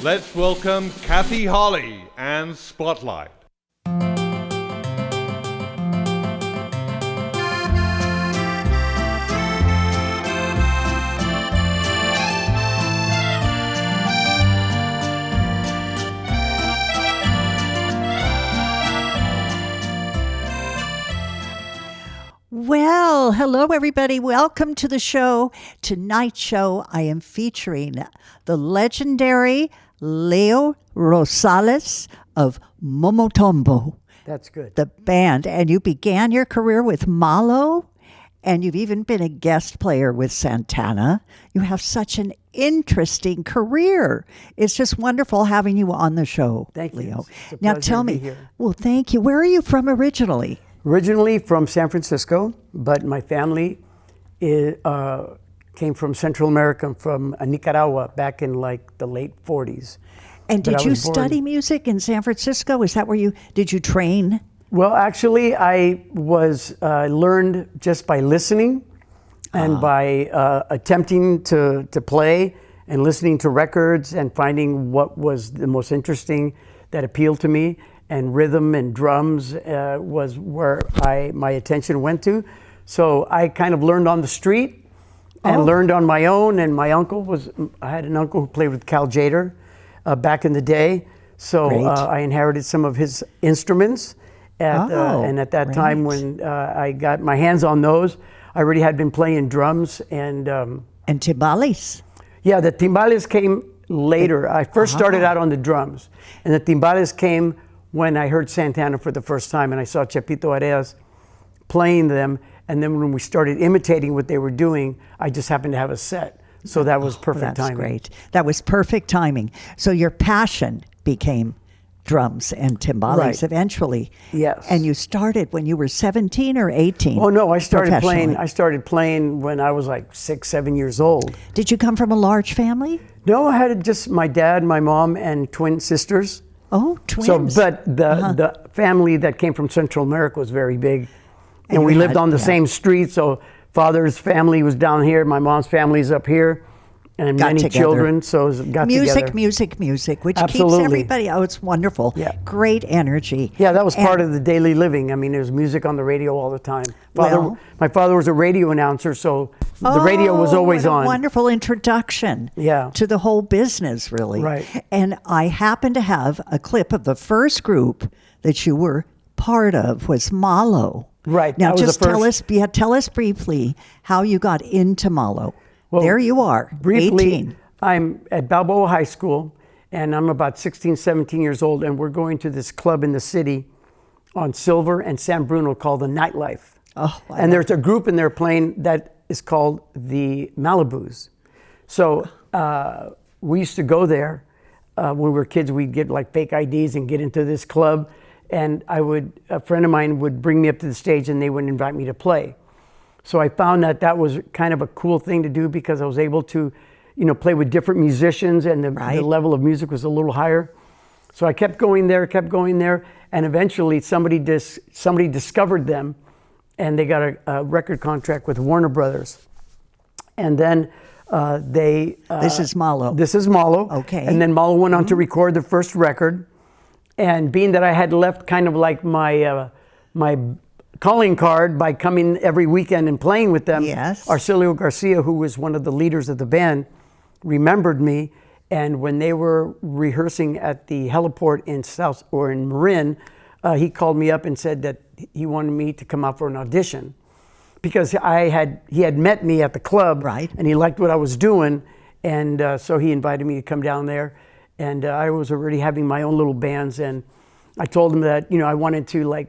Let's welcome Kathy Holly and Spotlight. Well, hello, everybody. Welcome to the show. Tonight's show, I am featuring the legendary Leo Rosales of Momotombo. That's good. The band. And you began your career with Malo, and you've even been a guest player with Santana. You have such an interesting career. It's just wonderful having you on the show, Thank you. Leo. It's a Now pleasure tell to be me, here. well, thank you. Where are you from originally? Originally from San Francisco, but my family came from Central America, from Nicaragua, back in like the late 40s. And But did I you was born- study music in San Francisco? Is that where did you train? Well, actually, I was learned just by listening and by attempting to play and listening to records and finding what was the most interesting that appealed to me. And rhythm and drums was where my attention went to. So I kind of learned on the street and learned on my own. And I had an uncle who played with Cal Jader back in the day. So I inherited some of his instruments. And at that time when I got my hands on those, I already had been playing drums and timbales. Yeah, the timbales came later. I first started out on the drums. And the timbales came when I heard Santana for the first time and I saw Chepito Areas playing them. And then when we started imitating what they were doing, I just happened to have a set. So that was perfect That's timing. great. That was perfect timing. So your passion became drums and timbales Right. eventually. Yes. And you started when you were 17 or 18? Oh no, I started professionally? playing when I was like 6, 7 years old. Did you come from a large family? No, I had just my dad, my mom, and twin sisters. Oh, twins. So, but the family that came from Central America was very big, and we you lived had- on the yeah. same street. So, father's family was down here, my mom's family's up here, and Got many together. children. So, got together. Music, which Absolutely. keeps everybody. Oh, it's wonderful. Yeah. Great energy. Yeah, that was And- part of the daily living. I mean, there was music on the radio all the time. Well- My father was a radio announcer, so the radio was always what a on. Wonderful introduction Yeah. to the whole business, really. Right. And I happen to have a clip of the first group that you were part of was Malo. Right, Now, that was just the first- tell us briefly how you got into Malo. Well, there you are, Briefly, 18. I'm at Balboa High School, and I'm about 16, 17 years old, and we're going to this club in the city on Silver and San Bruno called the Nightlife. Oh, I and there's a group in there playing that is called the Malibus. So we used to go there when we were kids. We'd get like fake IDs and get into this club, and a friend of mine would bring me up to the stage, and they would invite me to play. So I found that was kind of a cool thing to do because I was able to, play with different musicians, and the level of music was a little higher. So I kept going there, and eventually somebody discovered them, and they got a record contract with Warner Brothers. And then This is Malo. This is Malo. Okay. And then Malo went on to record the first record. And being that I had left kind of like my calling card by coming every weekend and playing with them, Yes. Arcelio Garcia, who was one of the leaders of the band, remembered me. And when they were rehearsing at the heliport in Marin, he called me up and said that he wanted me to come out for an audition because he had met me at the club, Right. and he liked what I was doing, and so he invited me to come down there. And I was already having my own little bands, and I told him that I wanted to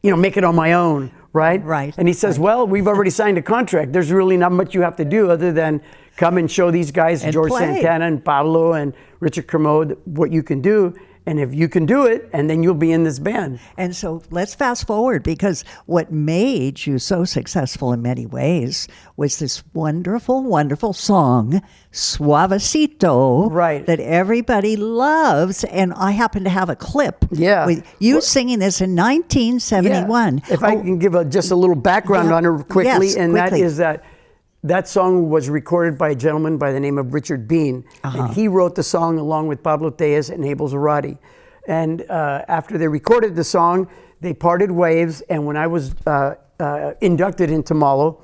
make it on my own, right? Right. And he says, "Well, we've already signed a contract. There's really not much you have to do other than come and show these guys, And George play. Santana and Pablo and Richard Kermode, what you can do. And if you can do it, and then you'll be in this band." And so let's fast forward, because what made you so successful in many ways was this wonderful, wonderful song, Suavecito, Right. that everybody loves. And I happen to have a clip Yeah. with you singing this in 1971. Yeah. If I can give just a little background Yeah. on her quickly, Yes, and quickly. that is that that song was recorded by a gentleman by the name of Richard Bean, and he wrote the song along with Pablo Tellez and Abel Zarate. And after they recorded the song, they parted ways, and when I was inducted into Malo,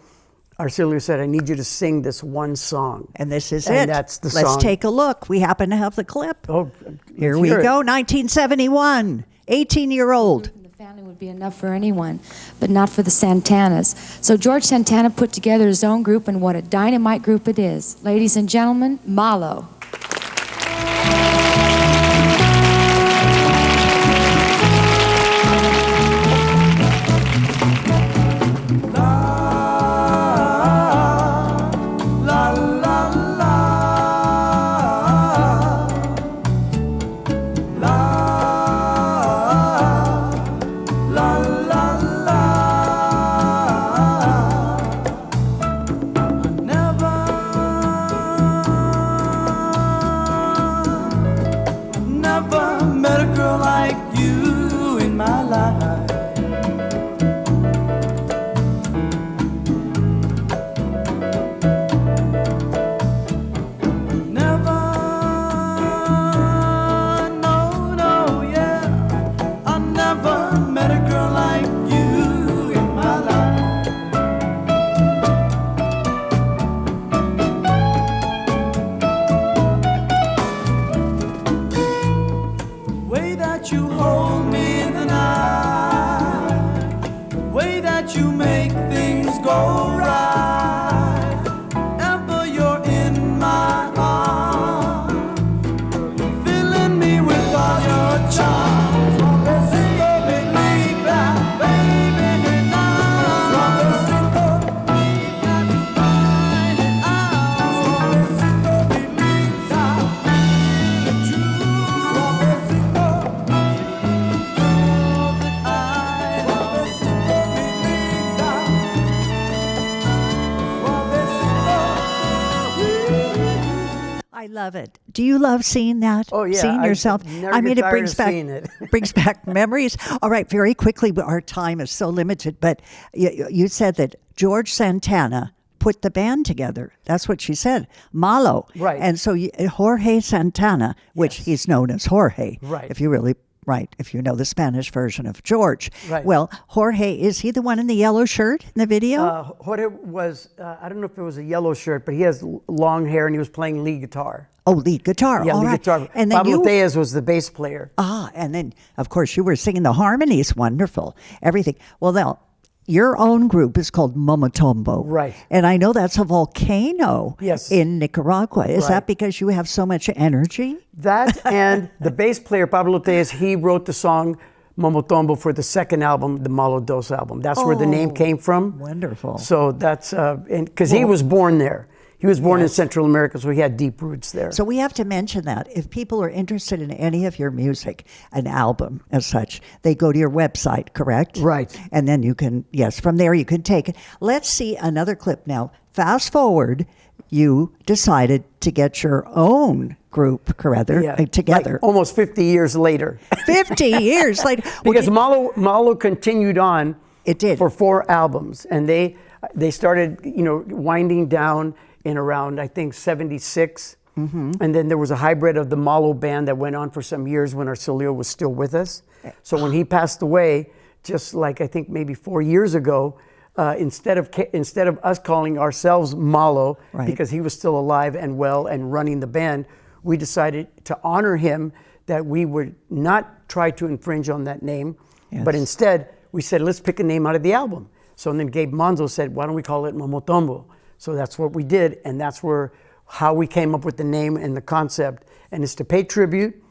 Arcelio said, I need you to sing this one song. And this is it. And that's the song. Let's take a look. We happen to have the clip. Oh, Here we go, 1971, 18-year-old. Family would be enough for anyone, but not for the Santanas. So George Santana put together his own group, and what a dynamite group it is. Ladies and gentlemen, Malo. I love it. Do you love seeing that? Oh, yeah. Seeing yourself? I mean, it brings back seeing it. brings back memories. All right, very quickly, our time is so limited, but you said that George Santana put the band together. That's what she said. Malo. Right. And so Jorge Santana, which he's known as Jorge. Right. If you know the Spanish version of George. Right. Well, Jorge, is he the one in the yellow shirt in the video? Jorge was, I don't know if it was a yellow shirt, but he has long hair and he was playing lead guitar. Oh, lead guitar. Yeah, All lead right. guitar. And then Pablo Tellez was the bass player. And then, of course, you were singing the harmonies. Wonderful. Everything. Well, now, your own group is called Momotombo. Right. And I know that's a volcano in Nicaragua. Is that because you have so much energy? That and the bass player, Pablo Tellez, he wrote the song Momotombo for the second album, the Malo Dos album. That's where the name came from. Wonderful. So that's, because he was born there. He was born in Central America, so he had deep roots there. So we have to mention that. If people are interested in any of your music, an album as such, they go to your website, correct? Right. And then you can, from there you can take it. Let's see another clip now. Fast forward, you decided to get your own group together. Like almost 50 years later. 50 years later. Because Malo continued on. It did. For 4 albums. And they started, winding down in around, I think, 76. Mm-hmm. And then there was a hybrid of the Malo band that went on for some years when Arcelio was still with us. So when he passed away, just like I think maybe 4 years ago, instead of us calling ourselves Malo, because he was still alive and well and running the band, we decided to honor him, that we would not try to infringe on that name, but instead we said, let's pick a name out of the album. So then Gabe Monzo said, why don't we call it Momotombo? So that's what we did, and that's how we came up with the name and the concept. And it's to pay tribute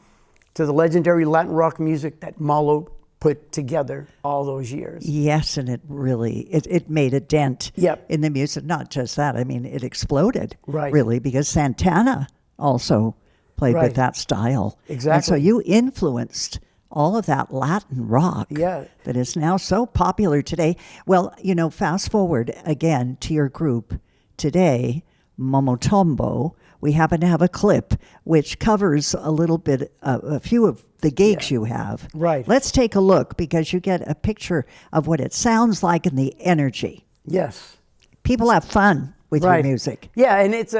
to the legendary Latin rock music that Malo put together all those years. Yes, and it really, it made a dent in the music. Not just that, I mean, it exploded, really, because Santana also played with that style. Exactly. And so you influenced all of that Latin rock that is now so popular today. Well, fast forward again to your group today, Momotombo. We happen to have a clip which covers a little bit, a few of the gigs you have. Right. Let's take a look, because you get a picture of what it sounds like and the energy. Yes. People have fun. with your music. Yeah, and it's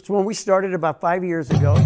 when we started about 5 years ago.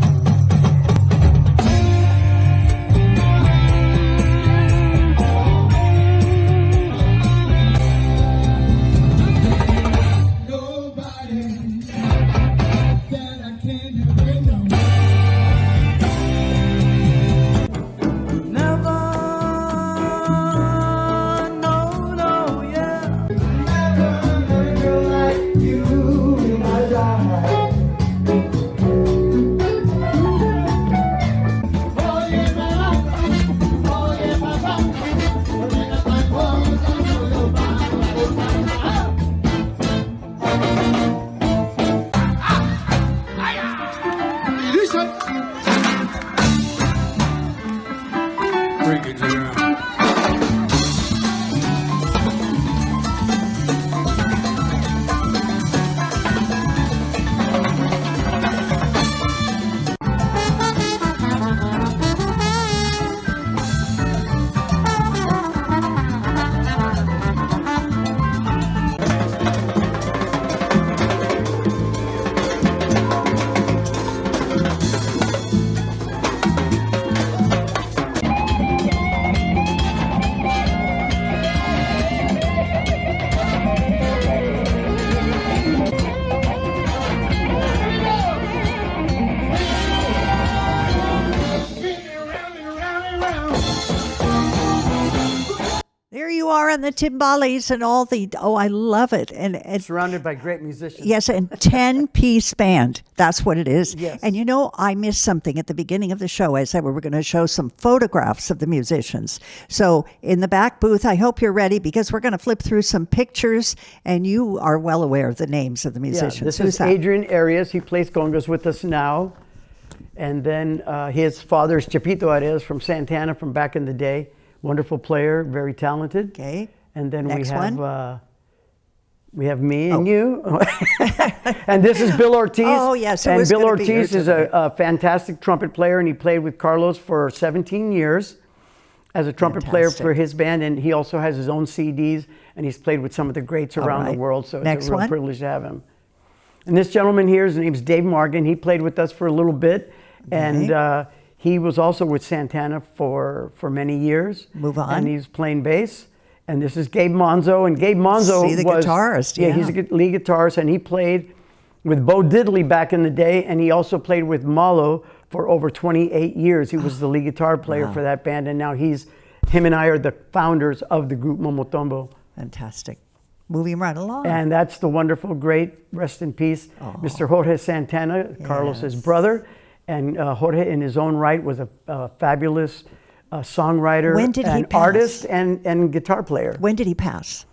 There you are on the timbales and all the, I love it. And Surrounded by great musicians. yes, and 10-piece band. That's what it is. Yes. And you know, I missed something at the beginning of the show. I said we were going to show some photographs of the musicians. So in the back booth, I hope you're ready because we're going to flip through some pictures and you are well aware of the names of the musicians. Yeah, this Who's is that? Adrian Arias. He plays congas with us now. And then his father's Chapito Arias from Santana from back in the day. Wonderful player, very talented. Okay. And then Next we have me and you. And this is Bill Ortiz. Oh, yes, it and was Bill gonna be here Ortiz is a fantastic trumpet player, and he played with Carlos for 17 years as a trumpet player for his band. And he also has his own CDs, and he's played with some of the greats around the world. So it's a real privilege to have him. And this gentleman here, his name's Dave Morgan. He played with us for a little bit, and he was also with Santana for many years. Move on. And he's playing bass. And this is Gabe Monzo. And Gabe Monzo the guitarist. Yeah, he's a lead guitarist. And he played with Bo Diddley back in the day. And he also played with Malo for over 28 years. He was the lead guitar player for that band. And now him and I are the founders of the group Momotombo. Fantastic. Moving right along. And that's the wonderful, great, rest in peace, Mr. Jorge Santana, Carlos's brother. And Jorge, in his own right, was a fabulous songwriter, When did he and pass? artist, and guitar player. When did he pass?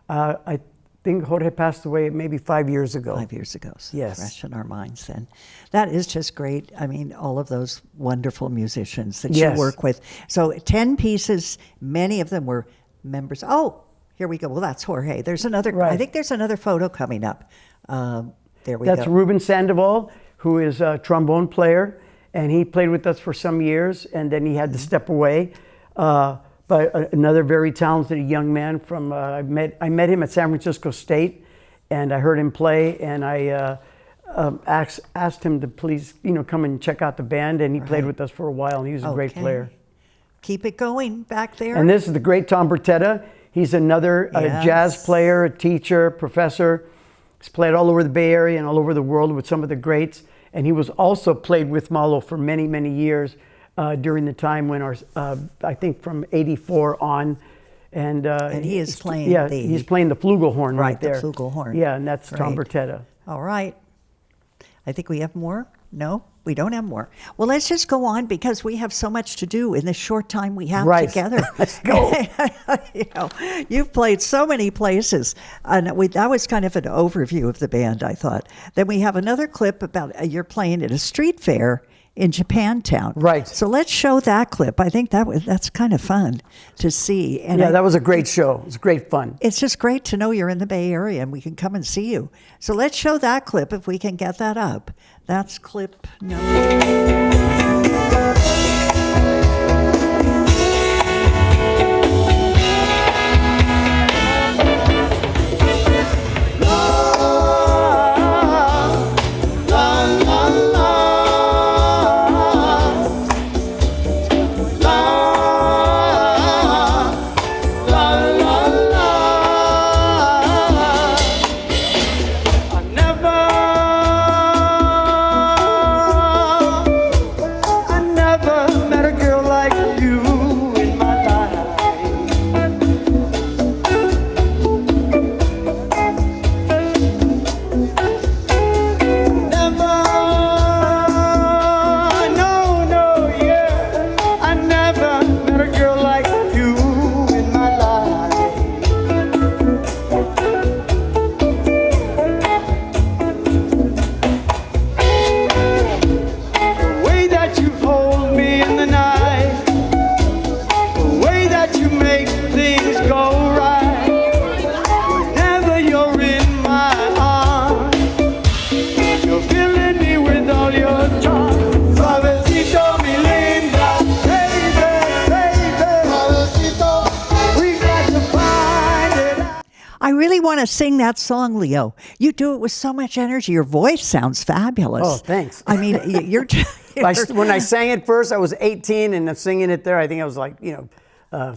I think Jorge passed away maybe 5 years ago. 5 years ago. So Yes. fresh in our minds then. That is just great. I mean, all of those wonderful musicians that Yes. you work with. So 10 pieces, many of them were members. Oh, here we go. Well, that's Jorge. There's another, I Right. think there's another photo coming up. There we That's go. Ruben Sandoval, who is a trombone player, and he played with us for some years, and then he had to step away. But another very talented young man from I met him at San Francisco State, and I heard him play, and I asked him to please come and check out the band, and he played with us for a while, and he was a great player. Keep it going back there. And this is the great Tom Bertetta. He's another jazz player, a teacher, professor. He's played all over the Bay Area and all over the world with some of the greats. And he was also played with Malo for many, many years during the time when I think from '84 on. And he is playing he's playing the flugelhorn right there. the flugelhorn. Yeah, and that's Tom Great. Bertetta. All right. I think we have more. No, we don't have more. Well, let's just go on because we have so much to do in the short time we have together. Let's go. You've played so many places, and that was kind of an overview of the band, I thought. Then we have another clip about you're playing at a street fair in Japantown. Right. So let's show that clip. I think that's kind of fun to see. And Yeah, that was a great show. It was great fun. it's just great to know you're in the Bay Area and we can come and see you. So let's show that clip if we can get that up. That's clip number. really want to sing that song, Leo. You do it with so much energy. Your voice sounds fabulous. Oh, thanks. I mean, you're When I sang it first, I was 18, and I'm singing it there, I think I was like,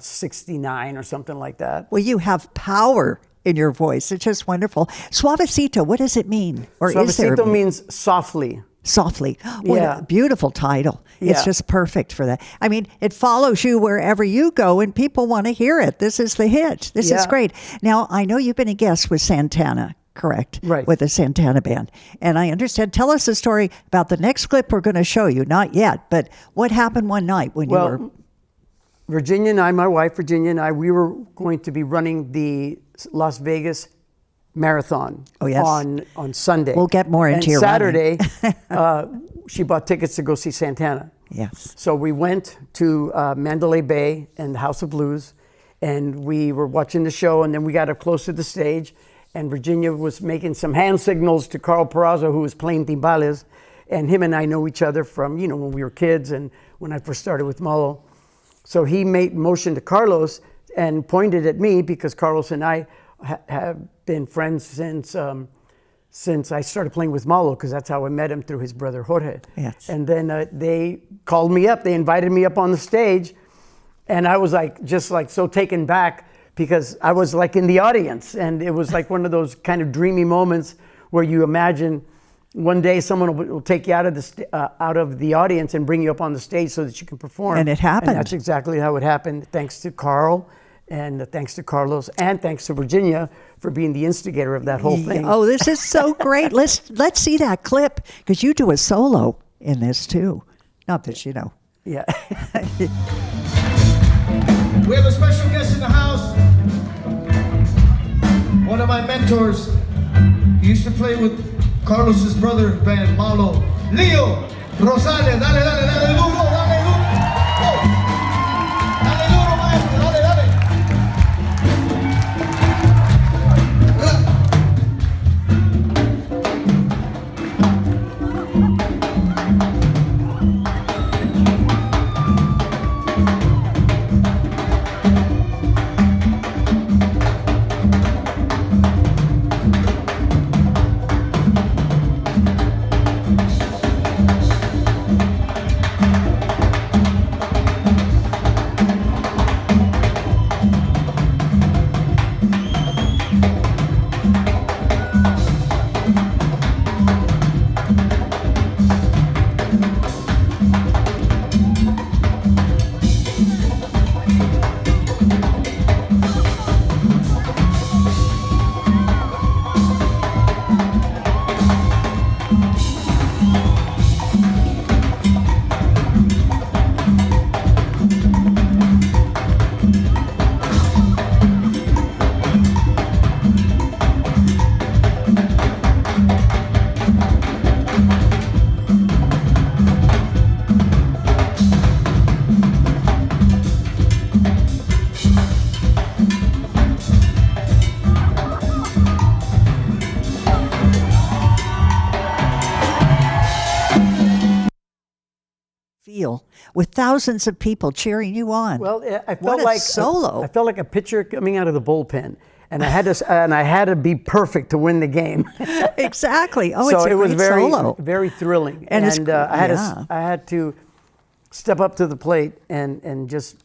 69 or something like that. well, you have power in your voice. It's just wonderful. Suavecito, what does it mean? Or is there a Suavecito meaning? means softly. Softly. What Yeah. a beautiful title. It's Yeah. just perfect for that. I mean, it follows you wherever you go and people want to hear it. This is the hit. This is Yeah. great. Now, I know you've been a guest with Santana, correct? Right. With the Santana Band. And I understand. Tell us the story about the next clip we're going to show you. Not yet, but what happened one night when you were... Virginia and I, my wife Virginia and I, we were going to be running the Las Vegas Marathon on Sunday. We'll get more into and your Saturday, she bought tickets to go see Santana. Yes. So we went to Mandalay Bay and the House of Blues, and we were watching the show, and then we got up close to the stage, and Virginia was making some hand signals to Carl Peraza, who was playing timbales, and him and I know each other from, when we were kids and when I first started with Malo. So he made motion to Carlos and pointed at me because Carlos and I have been friends since I started playing with Malo, because that's how I met him, through his brother Jorge. Yes. And then they called me up. They invited me up on the stage, and I was just so taken back because I was like in the audience, and it was like one of those kind of dreamy moments where you imagine one day someone will take you out of the audience and bring you up on the stage so that you can perform. And it happened. And that's exactly how it happened, thanks to Carl, and thanks to Carlos, and thanks to Virginia for being the instigator of that whole thing. Oh, this is so great. Let's see that clip, because you do a solo in this too. Not that you know. Yeah. We have a special guest in the house. One of my mentors. He used to play with Carlos's brother band, Malo. Leo Rosales. Dale, dale, dale duro, dale duro. Oh. Dale duro, maestro, dale, dale. Feel with thousands of people cheering you on. Well, I What felt a like solo. I felt like a pitcher coming out of the bullpen, and I had to be perfect to win the game. Exactly. Oh, so it's a it was great very solo. very thrilling, And it's- I had to step up to the plate and just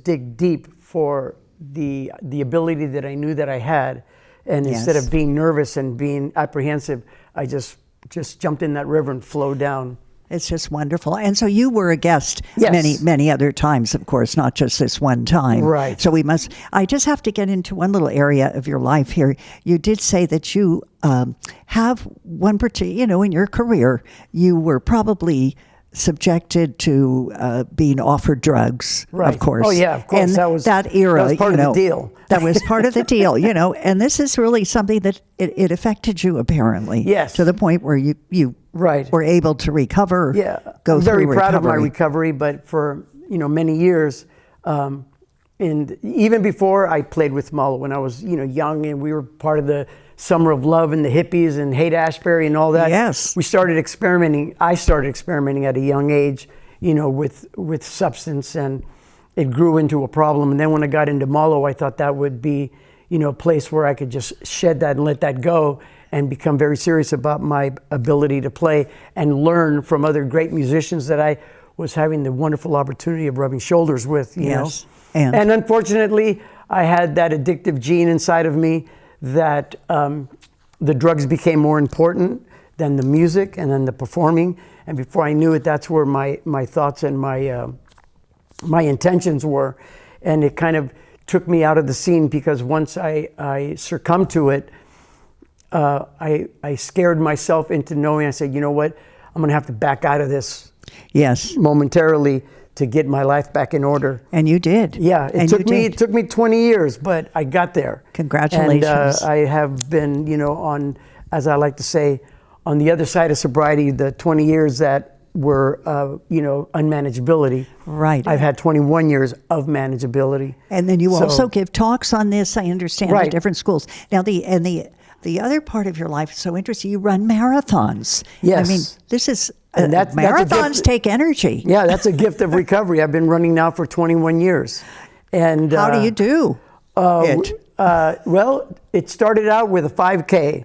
dig deep for the ability that I knew that I had, and instead Yes. of being nervous and being apprehensive, I just jumped in that river and flowed down. It's just wonderful. And so you were a guest Yes. many other times, of course, not just this one time. Right. So I just have to get into one little area of your life here. You did say that you have one particular, in your career, you were probably subjected to being offered drugs, Right. of course. Oh, yeah, of course. And That was- that era, that was part of the deal. That was part of the deal, and this is really something that it affected you, apparently. Yes. To the point where you Right. were able to recover. Yeah, Go I'm very through proud of my recovery. recovery, but for many years, and even before I played with Malo, when I was young, and we were part of the Summer of Love and the hippies and Haight-Ashbury and all that. Yes. We started experimenting. I started experimenting at a young age, with substance, and it grew into a problem. And then when I got into Malo, I thought that would be, a place where I could just shed that and let that go and become very serious about my ability to play and learn from other great musicians that I was having the wonderful opportunity of rubbing shoulders with, you know. And unfortunately, I had that addictive gene inside of me that the drugs became more important than the music and then the performing. And before I knew it, that's where my thoughts and my intentions were. And it kind of took me out of the scene because once I succumbed to it, I scared myself into knowing, I said, you know what, I'm going to have to back out of this momentarily to get my life back in order. And you did. Yeah, it took me 20 years, but I got there. Congratulations. And I have been, on, as I like to say, on the other side of sobriety, the 20 years that were, unmanageability. Right. I've had 21 years of manageability. And then you also give talks on this, I understand, at different schools. Now, the other part of your life is so interesting. You run marathons. Yes. I mean, this is, and marathons take energy. Yeah, that's a gift of recovery. I've been running now for 21 years. And how do you do it? Well, it started out with a 5K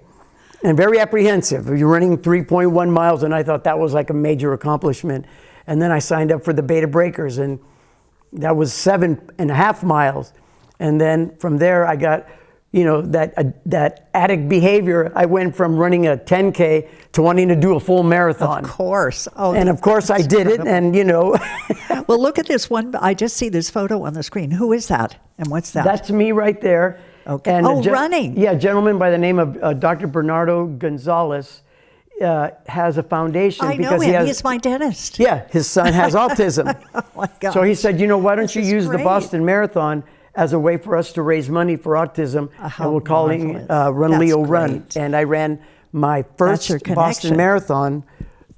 and very apprehensive. You're running 3.1 miles, and I thought that was like a major accomplishment. And then I signed up for the Beta Breakers, and that was 7.5 miles. And then from there, I got that addict behavior. I went from running a 10K to wanting to do a full marathon. Of course. Oh, and of course I did it. And Well, look at this one. I just see this photo on the screen. Who is that? And what's that? That's me right there. Okay. And running. Yeah, a gentleman by the name of Dr. Bernardo Gonzalez has a foundation. I know him. He's my dentist. Yeah, his son has autism. Oh my God. So he said, why don't you use the Boston Marathon as a way for us to raise money for autism, and we're calling Run Leo Run. And I ran my first Boston Marathon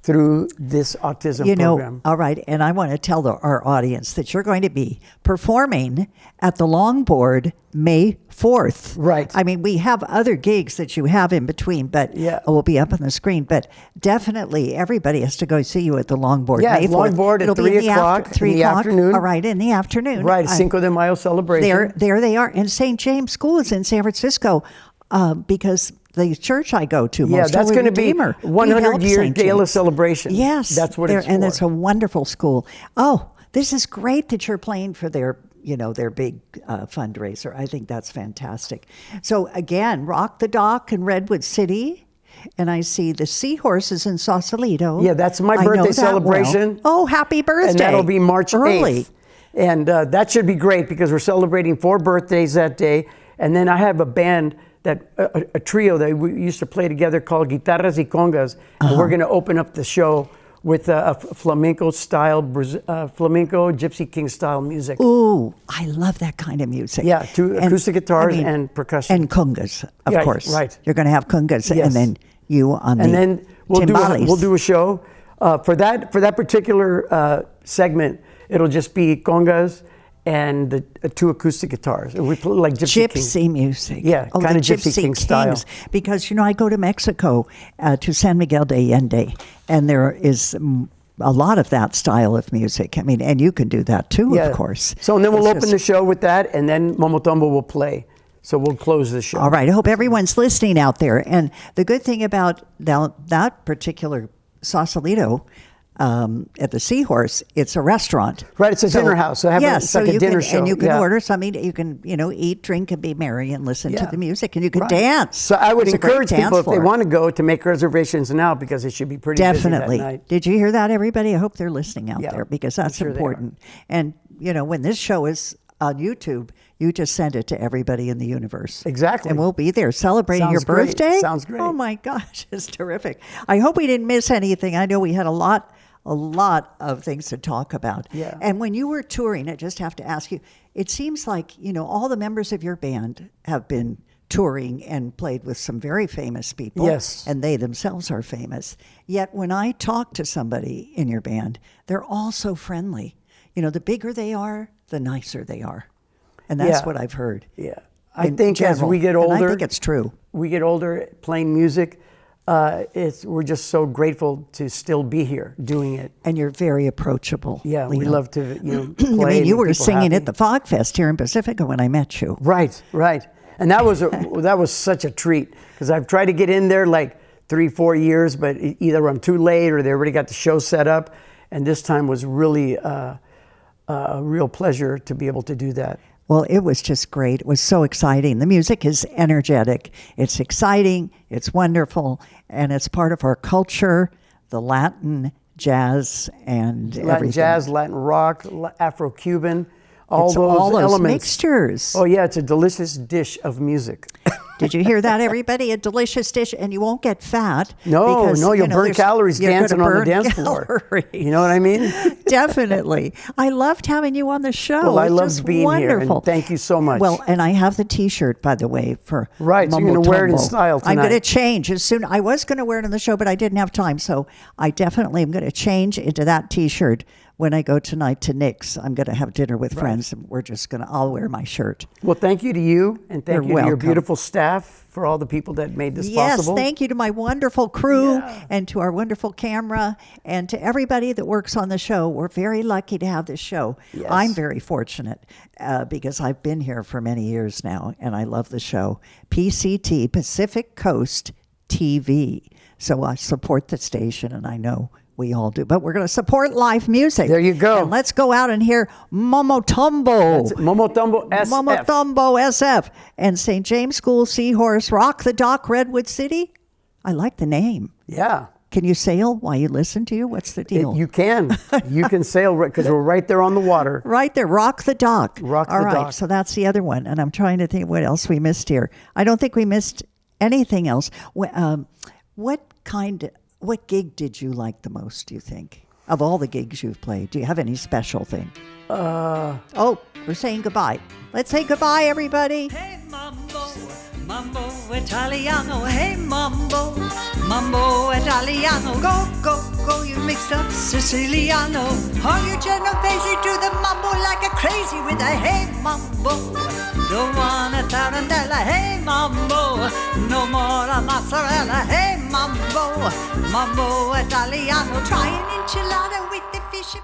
through this autism program. All right, and I want to tell our audience that you're going to be performing at the Longboard May 4th. Right. I mean, we have other gigs that you have in between, but will be up on the screen. But definitely, everybody has to go see you at the Longboard May 4th. Longboard at 3 o'clock in the afternoon. All right, in the afternoon. Right, Cinco de Mayo celebration. There they are. And St. James School is in San Francisco because the church I go to, that's going to be 100-year gala celebration. Yes, that's what it's for. And it's a wonderful school. Oh, this is great that you're playing for their big fundraiser. I think that's fantastic. So again, Rock the Dock in Redwood City, and I see the Seahorses in Sausalito. Yeah, that's my birthday celebration. Well. Oh, happy birthday! And that'll be March 8th. And that should be great because we're celebrating 4 birthdays that day. And then I have a band a trio that we used to play together called Guitarras y Congas. And we're going to open up the show with a flamenco style, flamenco Gypsy King style music. Ooh, I love that kind of music. Yeah, 2 acoustic guitars and percussion. And congas, of course. Right. You're going to have congas, and then you on and the then we'll do a show for that particular segment. It'll just be congas and the 2 acoustic guitars. We play like Gypsy music. Yeah, kind of Gypsy King style. Because, I go to Mexico, to San Miguel de Allende, and there is a lot of that style of music. I mean, and you can do that too, of course. So, and then we'll open the show with that, and then Momotombo will play. So we'll close the show. All right. I hope everyone's listening out there. And the good thing about that particular Sausalito, at the Seahorse, it's a restaurant. Right, it's a dinner house. So it's like a dinner show. And you can order something. You can, eat, drink, and be merry and listen to the music. And you can dance. So I would encourage people, if they want to go, to make reservations now because it should be pretty busy that night. Did you hear that, everybody? I hope they're listening out there because that's important. And, when this show is on YouTube, you just send it to everybody in the universe. Exactly. And we'll be there celebrating your birthday. Sounds great. Oh, my gosh. It's terrific. I hope we didn't miss anything. I know we had a lot of things to talk about. Yeah. And when you were touring, I just have to ask you, it seems like, all the members of your band have been touring and played with some very famous people. Yes. And they themselves are famous. Yet when I talk to somebody in your band, they're all so friendly. The bigger they are, the nicer they are. And that's what I've heard. Yeah. I think as we get older, and I think it's true. We get older playing music. We're just so grateful to still be here doing it. And you're very approachable. Yeah, Leo. we love to play. You were singing at the Fog Fest here in Pacifica when I met you. Right. And that was such a treat because I've tried to get in there like 3-4 years, but either I'm too late or they already got the show set up. And this time was really a real pleasure to be able to do that. Well, it was just great. It was so exciting. The music is energetic. It's exciting. It's wonderful. And it's part of our culture, the Latin jazz and Latin everything. jazz, Latin rock, Afro-Cuban, all It's those all those elements. mixtures. Oh yeah, it's a delicious dish of music. Did you hear that, everybody? A delicious dish, and you won't get fat. No, because, you'll burn there's- calories you're dancing gonna on the burn dance floor. calories. You know what I mean? Definitely. I loved having you on the show. Well, I It's loved just being here, wonderful. and thank you so much. Well, and I have the T-shirt, by the way, for Right, so you're Mumbo gonna wear it in Tumbo. style I'm going to tonight. change as soon. I was going to wear it in the show, but I didn't have time, so I definitely am going to change into that T-shirt when I go tonight to Nick's. I'm going to have dinner with friends, and I'll wear my shirt. Well, thank you to you, and thank You're you to your welcome. beautiful staff for all the people that made this Yes, possible. thank you to my wonderful crew Yeah. and to our wonderful camera and to everybody that works on the show. We're very lucky to have this show. Yes. I'm very fortunate because I've been here for many years now and I love the show. PCT, Pacific Coast TV. So I support the station and I know we all do. But we're going to support live music. There you go. And let's go out and hear Momo Tumbo. Momotombo SF. Momotombo SF and St. James School Seahorse, Rock the Dock, Redwood City. I like the name. Yeah. Can you sail while you listen to you? What's the deal? You can. You can sail because we're right there on the water. Right there, Rock the Dock. Rock All the right, Dock. so that's the other one. And I'm trying to think what else we missed here. I don't think we missed anything else. What gig did you like the most, do you think? Of all the gigs you've played, do you have any special thing? Oh, we're saying goodbye. Let's say goodbye, everybody. Hey mambo, mambo Italiano. Hey mambo, mambo Italiano. Go, go, go, you mixed up Siciliano. All you Genovese do the mambo like a crazy with a hey mambo. Don't want a tarantella, hey mambo. No more a mozzarella, hey mambo. Mambo Italiano. Try an enchilada with the fish.